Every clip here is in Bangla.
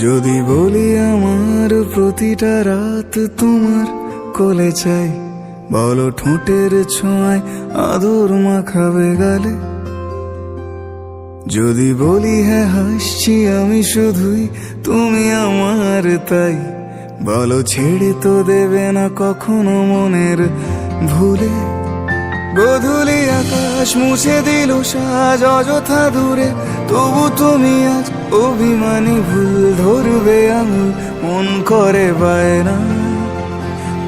যদি বলি আমার প্রতিটা রাত তোমার কোলে চাই, বলো ঠোঁটের ছোঁয়ায় আদর মাখাবে গালে। যদি বলি হ্যাঁ হাসছি আমি শুধুই, তুমি আমার তাই, বলো ছেড়ে তো দেবে না কখনো মনের ভুলে। গোধূলি আকাশ মুছে দিল সাজ অযথা দূরে, তবু তুমি আজ অভিমানী ভুল ধরবে আঙুল, মন করে বায়না।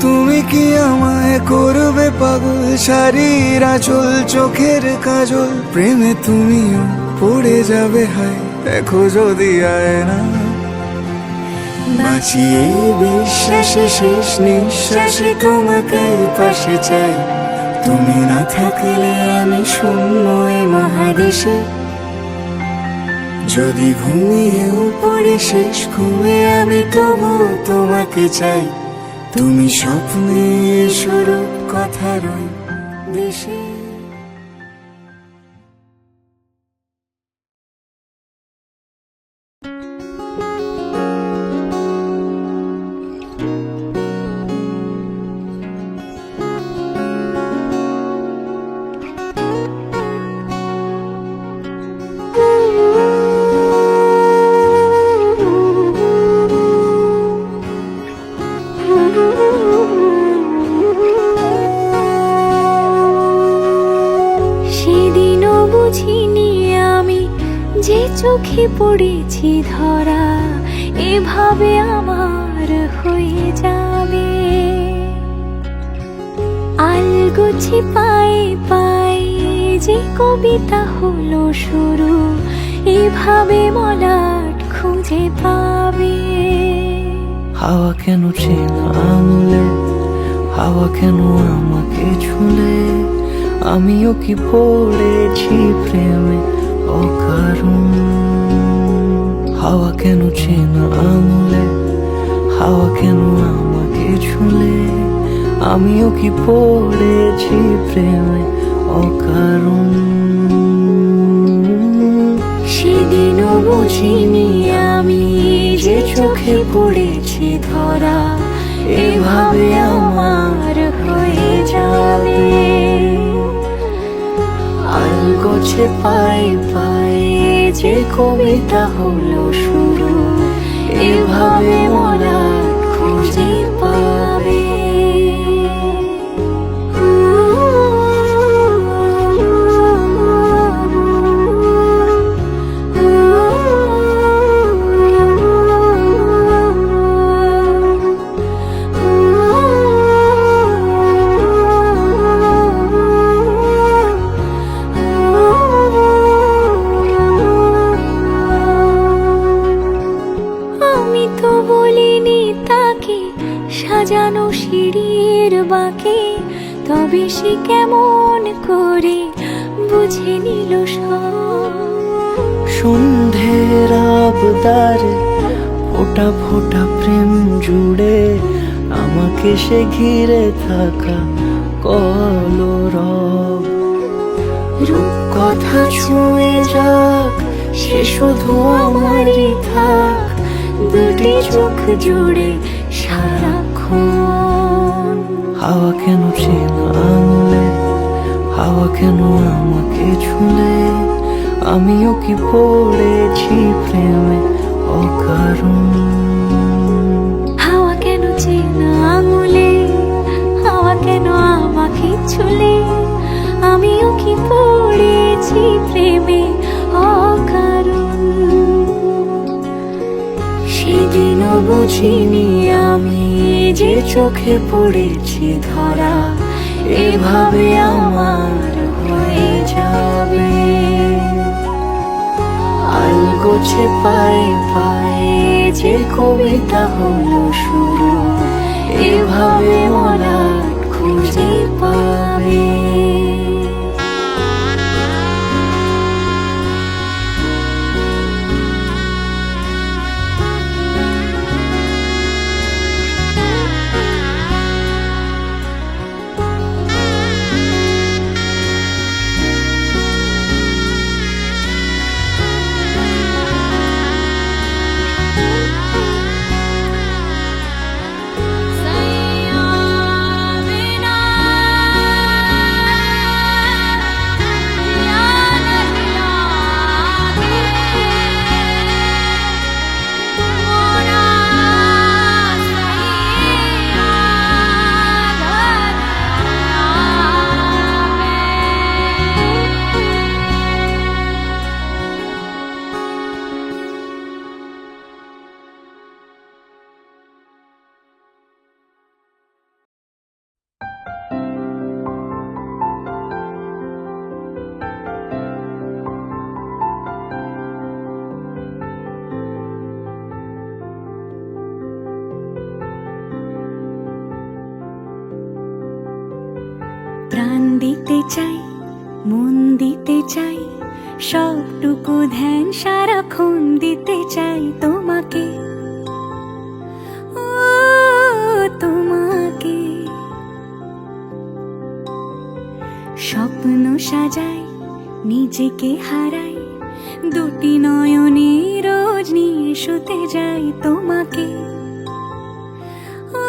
তুমি কি আমায় করবে পাগল, শাড়ির আঁচল চোখের কাজল, প্রেমে তুমিও পড়ে যাবে হায় দেখো যদি আয়না। বাঁচিয়ে বিশ্বাসে শেষ নিঃশ্বাসে তোমাকে পাশে চাই, তুমি না থাকলে আমি শূন্য এই মহাদেশে। যদি ঘুমিয়েও পড়ে শেষ ঘুমে আমি তবু তোমাকে চাই, তুমি স্বপ্নে শুরু কথার ওই দেশে। চোখে পড়েছি ধরা, এভাবে আমার হয়ে যাবে। আলগোছে পায়ে পায়ে যে কবিতা হলো শুরু, এভাবে মলাট খুঁজে পাবে। হাওয়া কেন চেনা আঙুলে, হাওয়া কেন আমাকে ছুলে, আমিও কি পড়েছি প্রেমে অকারণ। হাওয়া কেন চেনা আঙুলে, হাওয়া কেন আমাকে ছুলে, আমিও কি পড়েছি প্রেমে অকারণ। সেদিনও বুঝিনি আমি যে চোখে পড়েছি ধরা, এভাবে আমার হয়ে যাবে। আলগোছে পায়ে পায়ে যে কবিতা হলো শুরু, এভাবে মলাট খুঁজে পাবে। সাজানো সিঁড়ির বাঁকে, তবে সে কেমন করে বুঝে নিল সব। সন্ধ্যের আবদারে ফোটা ফোটা প্রেম জুড়ে, আমাকে সে ঘিরে থাকা কলরব। রূপকথা ছুঁয়ে যাক, সে শুধু আমারই থাক, দুটি চোখ জুড়ে সারাক্ষণ। হাওয়া কেন চেনা আঙুলে, হাওয়া কেন আমাকে ছুলে, আমিও কি পড়েছি প্রেমে অকারণ। হাওয়া কেন চেনা আঙুলে, হাওয়া কেন আমাকে ছুলে, আমিও কি পড়েছি প্রেমে অকারণ। সেদিনও বুঝিনি আমি যে চোখে পড়েছি ধরা, এভাবে আমার হয়ে যাবে। আলগোছে পায়ে পায়ে যে কবিতা হলো শুরু, এভাবে মলাট খুঁজে পাবে। দিতে চাই, মন দিতে চাই, সবটুকু ধ্যান সারাক্ষণ দিতে চাই তোমাকে, ও তোমাকে। স্বপ্ন সাজাই, নিজেকে হারাই, দুটি নয়নে রোজ নিয়ে শুতে যাই তোমাকে, ও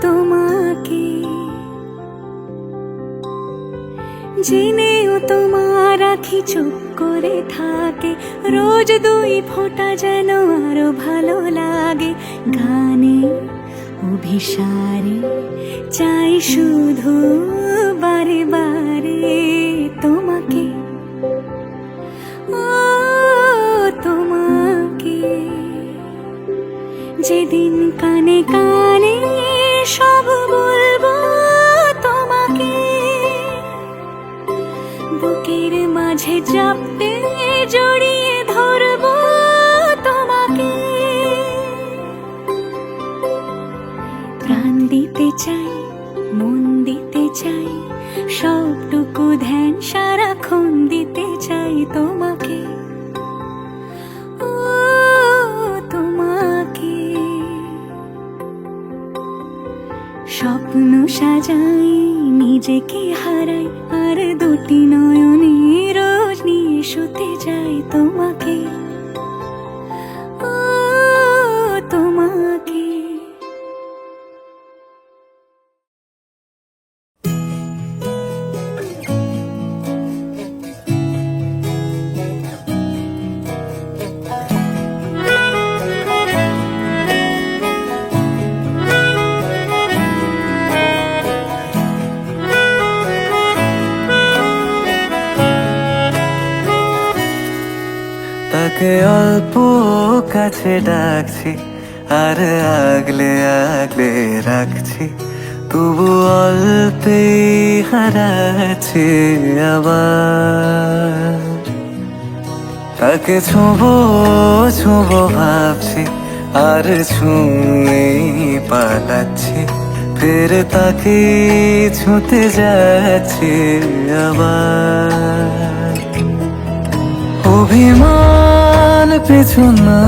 তোমাকে। জেনেও তোমার আখি চুপ করে থাকে, রোজ দুই ফোঁটা যেন আরো ভালো লাগে। গানে অভিসারে চাই শুধু বারে বারে তোমাকে, ও তোমাকে। যেদিন কানে কানে সব বলবো তোমাকে, বুকের মাঝে চাপতে জড়িয়ে ধরবো তোমাকে। প্রাণ দিতে চাই, মন দিতে চাই, সবটুকু ধ্যান সারাক্ষণ দিতে চাই তোমাকে, ও তোমাকে। স্বপ্ন সাজাই, নিজেকে হারাই, আর দুটি নয়নে রোজ নিয়ে শুতে যাই তোমাকে, ও তোমাকে। তাকে অল্প কাছে ডাকছি, আর আগলে আগলে রাখছি, তবু অল্পেই হারাচ্ছি আবার। তাকে ছোঁবো ছোঁবো ভাবছি, আর ছুঁয়ে পালাচ্ছি, ফের তাকে ছুঁতে যাচ্ছি আবার। অভিমান পিছু না,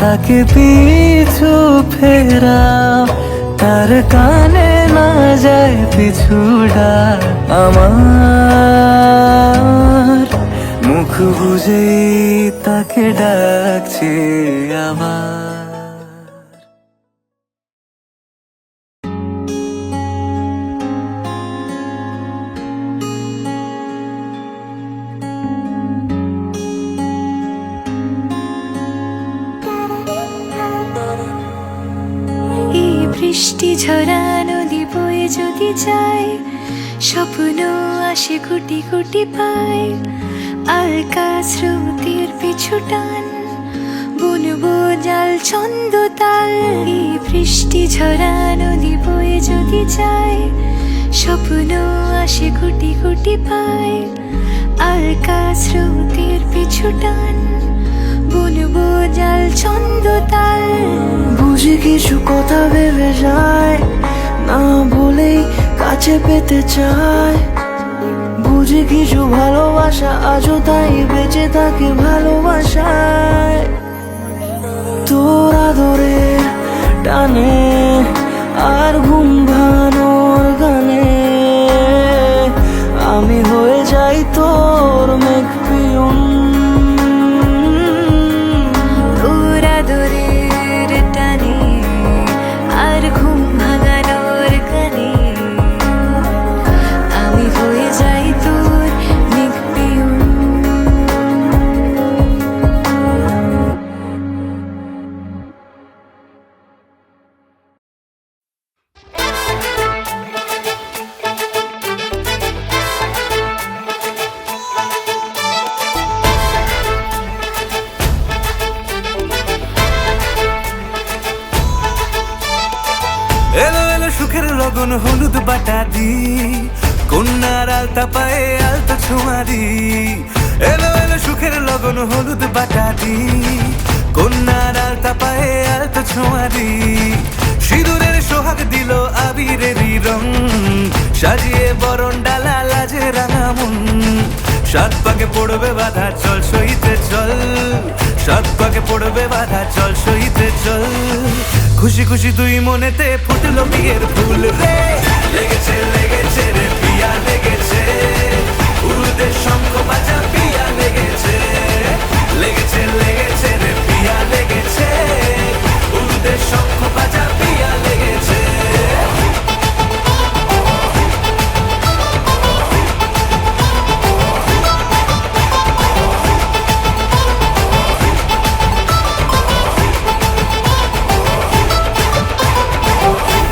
তাকে পিছু ফেরা, তার কানে না যায় পিছুডা। আমার মুখ বুঝে তাকে ডাকছে আবার। বৃষ্টি ঝরা নদী বয়ে যদি যায়, স্বপ্ন আসে গুটি গুটি পায়, আলকা স্রোতের পিছু টান, বুনবো জাল ছন্দ তাল। এই বৃষ্টি ঝরা নদী বয়ে যদি যায়, স্বপ্ন আসে গুটি গুটি পায়, আলকা স্রোতের পিছু টান, বুনবো জাল ছন্দ তাল। বুঝি কিছু কথা ভেবে যায়, না বলেই কাছে পেতে চায়। বুঝি কিছু ভালোবাসা আজও তাই বেঁচে থাকে ভালোবাসায়। তোর আদরে টানে আর ঘুম ভাঙানোর গানে, আমি হয়ে যাই তোর মেঘ পিয়ন। তোর আদরের টানে আর ঘুম ভাঙানোর গানে, আমি হয়ে যাই তোর মেঘ পিয়ন। এলো এলো সুখের লগন হলুদ বাটা দি, কন্যার আলতা পায়ে আলতা ছোঁয়া দি। এলো এলো সুখের লগন হলুদ বাটা দি, কন্যার আলতা পায়ে আলতা ছোঁয়া দি। সিঁদুরের সোহাগ দিল আবিরেরই রং, সাজিয়ে সাত পাকে পড়বে বাধা, চল সইতে চল। সাত পাকে পড়বে বাধা, চল সইতে চল। খুশি খুশি দুই মনেতে ফুটলো বিয়ের ফুল রে। লেগেছে লেগেছে রে পিয়া লেগেছে, উরুদের শঙ্খ বাজা পিয়া লেগেছে। লেগেছে লেগেছে রে পিয়া লেগেছে, উরুদের শঙ্খ বাজা পিয়া লেগেছে।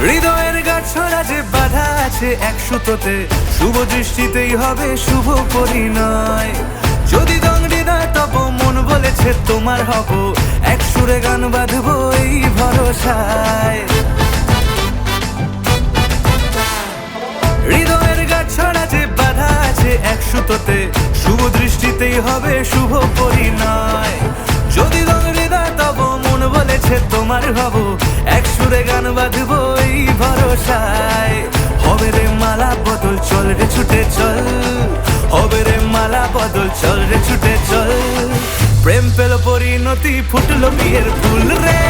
হৃদয়ের গাছড়া যে বাধা আছে এক সুতোতে, শুভ দৃষ্টিতেই হবে শুভ পরিণয়। যদি দং হৃদয় তব মন বলেছে তোমার হব, এক সুরে গান বাঁধবো এই ভরসায়। হৃদয়ের গাছড়া যে বাধা আছে এক সুতোতে, শুভ দৃষ্টিতেই হবে শুভ পরিণয়। যদি দং হৃদয় তব মন বলেছে তোমার হব, এক সুরে গান বাঁধবো এই ভরসায়। হবে রে মালা বদল, চল রে ছুটে চল। হবে রে মালা বদল, চল রে ছুটে চল। প্রেম পেল পরিণতি, ফুটলো বিয়ের ফুল রে।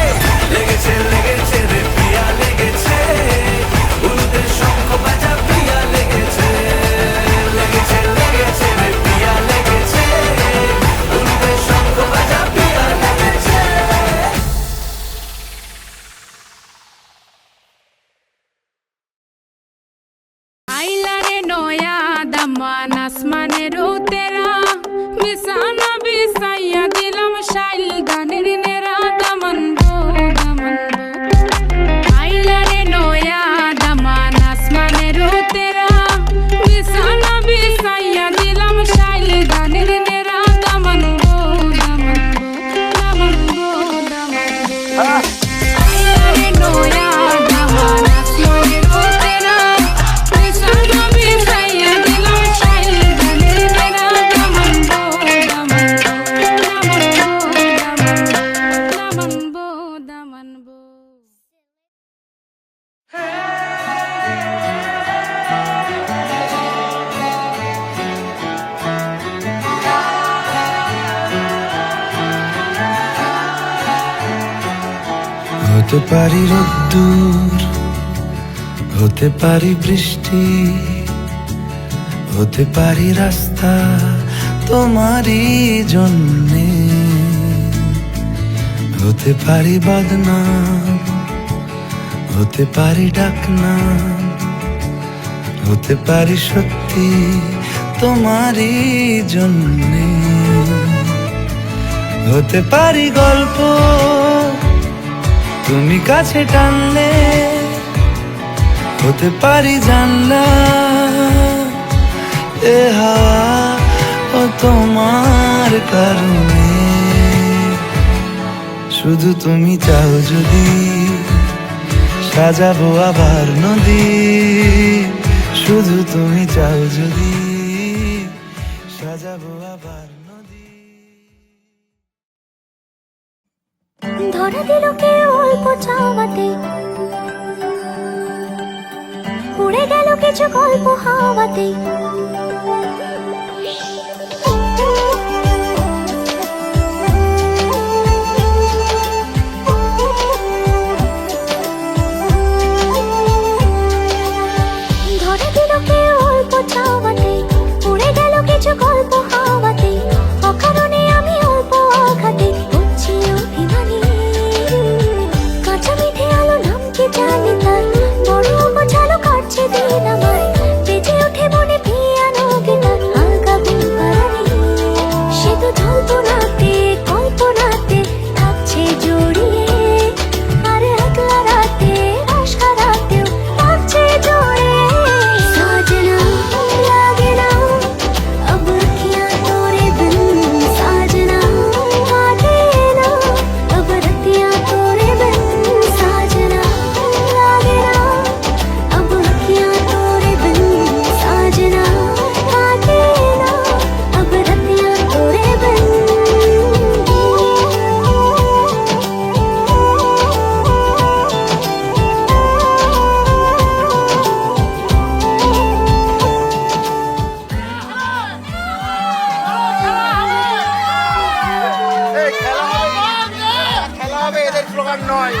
লেগেছে লেগেছে রে পিয়া লেগেছে, উরুদের শঙ্খ বাজা পিয়া লেগেছে। লেগেছে লেগেছে রে পিয়া লেগেছে, উরুদের শঙ্খ বাজা পিয়া লেগেছে। আইলারে নয়া দামান আসমানের উতেরা, বিছানা বিছাইয়া দিলাম শাইল গানের নেরা। দামান গো দামান গো, আইলারে নয়া দামান আসমানের উতেরা, বিছানা বিছাইয়া দিলাম শাইল গানের নেরা। দামান গো দামান গো, দামান গো দামান গো, আইলারে নয়া দামান আসমানের উতেরা, বিছানা বিছাইয়া দিলাম শাইল গানের নেরা। দামান গো দামান গো, দামান গো দামান গো। হতে পারি রোদ্দুর, হতে পারি বৃষ্টি, হতে পারি রাস্তা তোমারই জন্যে। হতে পারি বদনাম, হতে পারি ডাকনাম, হতে পারি সত্যি তোমারই জন্যে। হতে পারি গল্প তুমি কাছে টানলে, হতে পারি জানলা এ হাওয়া ও তোমার কারণে। শুধু তুমি চাও যদি সাজাবো আবার নদী, শুধু তুমি চাও যদি সাজাবো আবার নদী। ধরা দিল কে অল্প চাওয়াতে, উড়ে গেল কিছু গল্প হাওয়াতে। ধরা দিল কে অল্প চাওয়াতে, উড়ে গেল কিছু গল্প হাওয়াতে। অকারণে আমি অল্প আঘাতে হচ্ছি অভিমানী। কাঁচা মিঠে আলো নাম কি জানি তার, বড় গোছালো কাটছে দিন আমার। বেজে ওঠে মনে ব্যাপার নয়।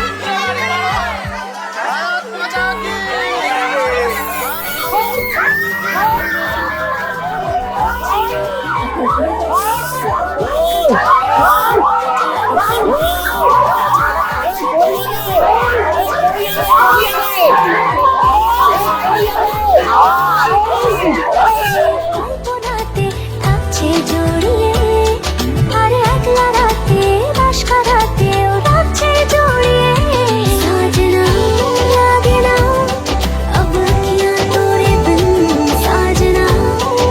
কল্পনাতে থাকছে জড়িয়ে, আর একলা রাতে বাস কাটাতেও রাখছে জড়িয়ে। সাজনা লাগে না अब किया तोरे बिन, साजना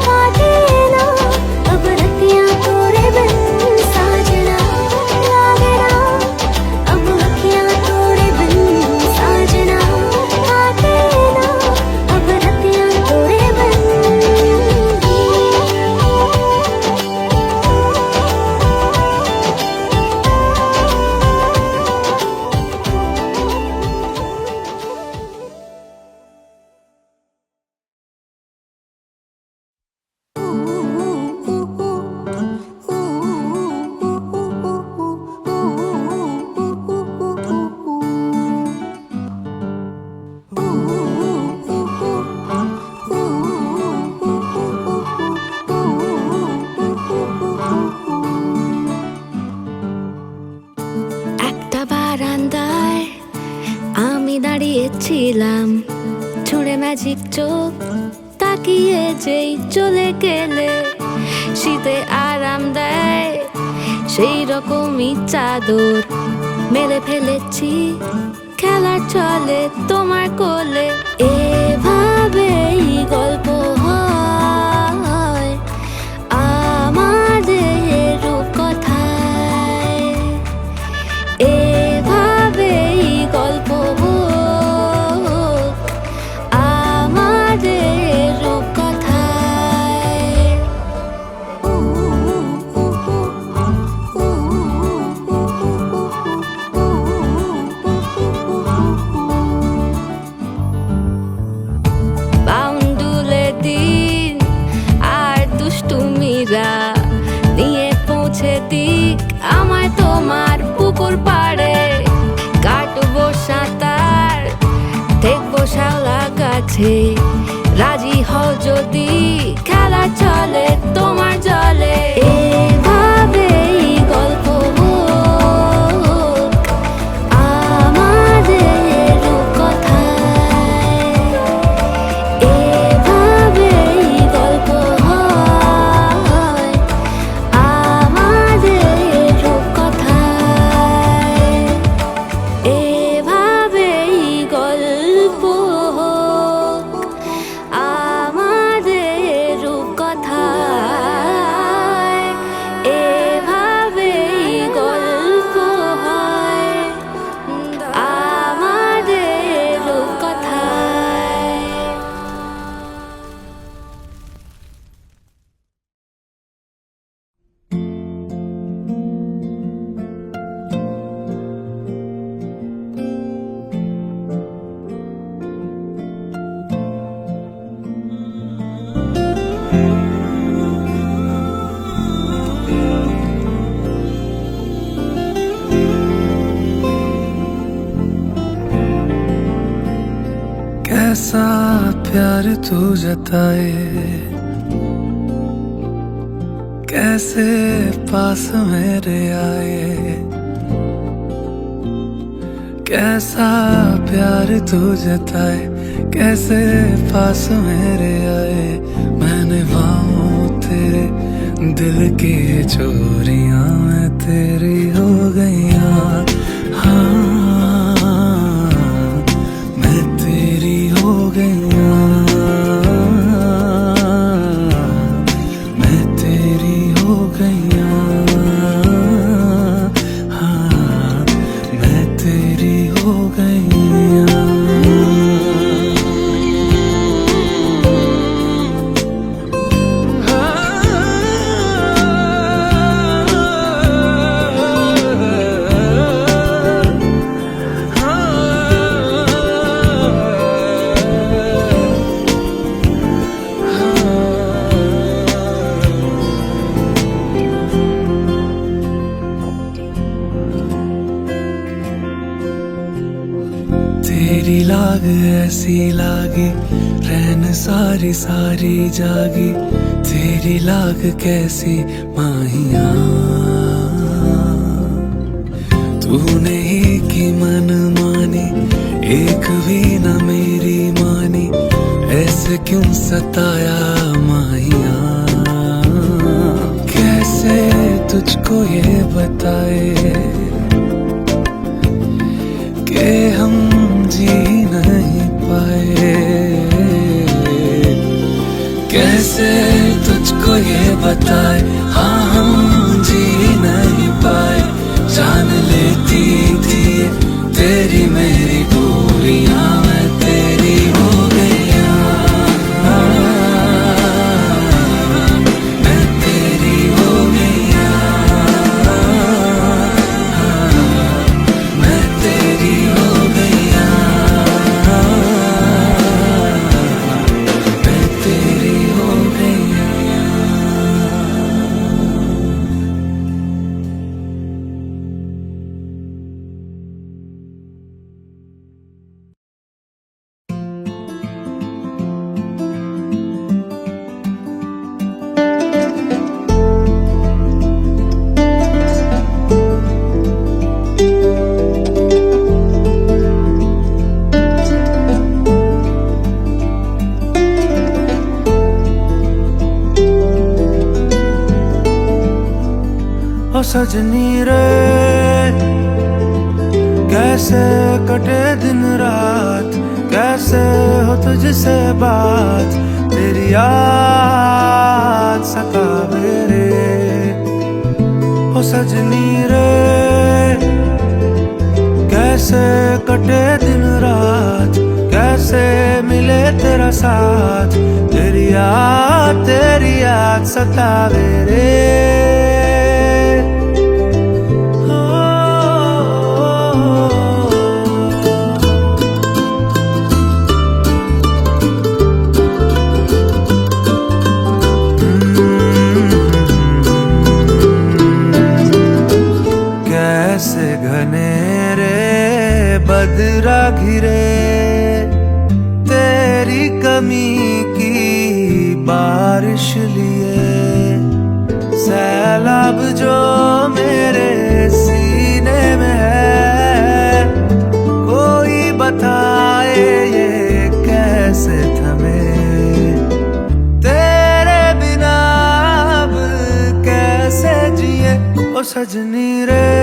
काटे ना अब रतियां तोरे बिन। साजना लागे ना अब किया तोरे बिन, साजना काटे ना अब रतियां तोरे बिन। একটা বারান্দায় আমি দাঁড়িয়েছিলাম, ছুঁড়ে ম্যাজিক চোখ তাকিয়ে যেই চলে গেলে। শীতে আরাম দেয় সেই রকমই চাদর মেলে ফেলেছি, খেলার চলে তোমার কোলে। এভাবেই গল্প হয় আমাদের রূপকথায়, এভাবেই গল্প হোক আমাদের রূপকথায়। বাউন্ডুলে দিন আর দুষ্টুমিরা নিয়ে পৌঁছে দিক আমায় তোমার পুকুর পাড়ে। কাটবো সাঁতার দেখবো শাওলা গাছে, রাজি হও যদি খেলা চলে তোমার জলে। এভাবেই গল্প হোক আমাদের রূপকথায়, এভাবেই গল্প হয় আমাদের রূপকথায়, এভাবেই গল্প হোক আমাদের রূপকথায়, এভাবেই গল্প হয় আমাদের রূপকথায়। कैसा प्यार तू जताए, कैसे पास मेरे आए। कैसा प्यार तू जताए, कैसे पास मेरे आए। मैंने बाहों तेरे दिल की चोरियां मैं तेरी हो गईयां। हाँ मैं तेरी हो गईयां, मैं तेरी हो गईयां। हाँ मैं तेरी हो गईयां। कैसी लागी, रैन सारी सारी जागी, तेरी लाग कैसी माहिया। तूने ही की मन मानी, एक भी न मेरी मानी, ऐसे क्यों सताया माहिया। कैसे तुझको ये बताए कि हम जी नहीं पाए, कैसे तुझको ये बताए, हाँ हम जी नहीं पाए। जान लेती थी तेरी मेरी दूरियां, मैं तेरी हो गया, मैं तेरी हो गया, मैं तेरी हो गया, मैं तेरी हो गया। ओ सजनी रे, कैसे कटे दिन रात, कैसे हो तुझसे बात, तेरी याद सतावे रे। ओ सजनी रे, कैसे कटे दिन रात, कैसे मिले तेरा साथ, तेरी याद सतावे रे। कैसे घनेरे बदरा घिरे, तेरी कमी की बारिश लिए, सैलाब जो मेरे सीने में है, कोई बताए ये कैसे थमे। तेरे बिना अब कैसे जिए ओ सजनी रे,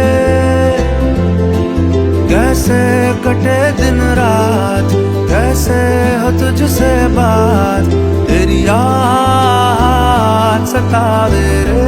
कैसे कटे दिन रात, कैसे हो तुझसे बात, तेरी याद सतावे रे।